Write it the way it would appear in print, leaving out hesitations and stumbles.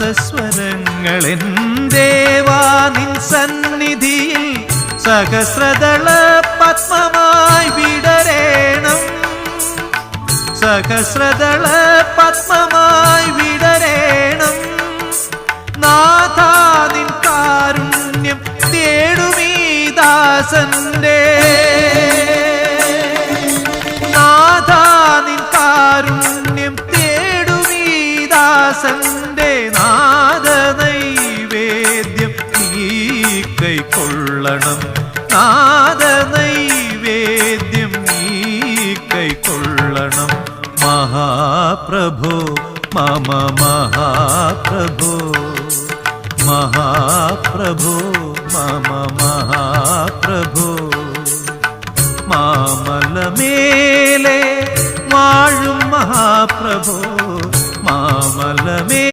സപ്തസ്വരങ്ങളെൻ ദേവാ നിൻ സന്നിധിയിൽ സഹസ്രദള പത്മമായി വിടരേണം, സഹസ്രദള പത്മമായി വിടരേണം. നാഥാ നിൻ കാരുണ്യം തേടുമീ ദാസന്റെ, നാഥാ നിൻ കാരുണ്യം തേടുമീ ദാസന്റെ. നാദ നൈവേദ്യം നീ കൈക്കൊള്ളണം, നാദ നൈവേദ്യം നീ കൈക്കൊള്ളണം. മഹാപ്രഭോ മമ മഹാപ്രഭോ, മഹാപ്രഭോ മമ മഹാപ്രഭോ. മാമലമേലെ വാഴും മഹാപ്രഭോ, മാമലമേ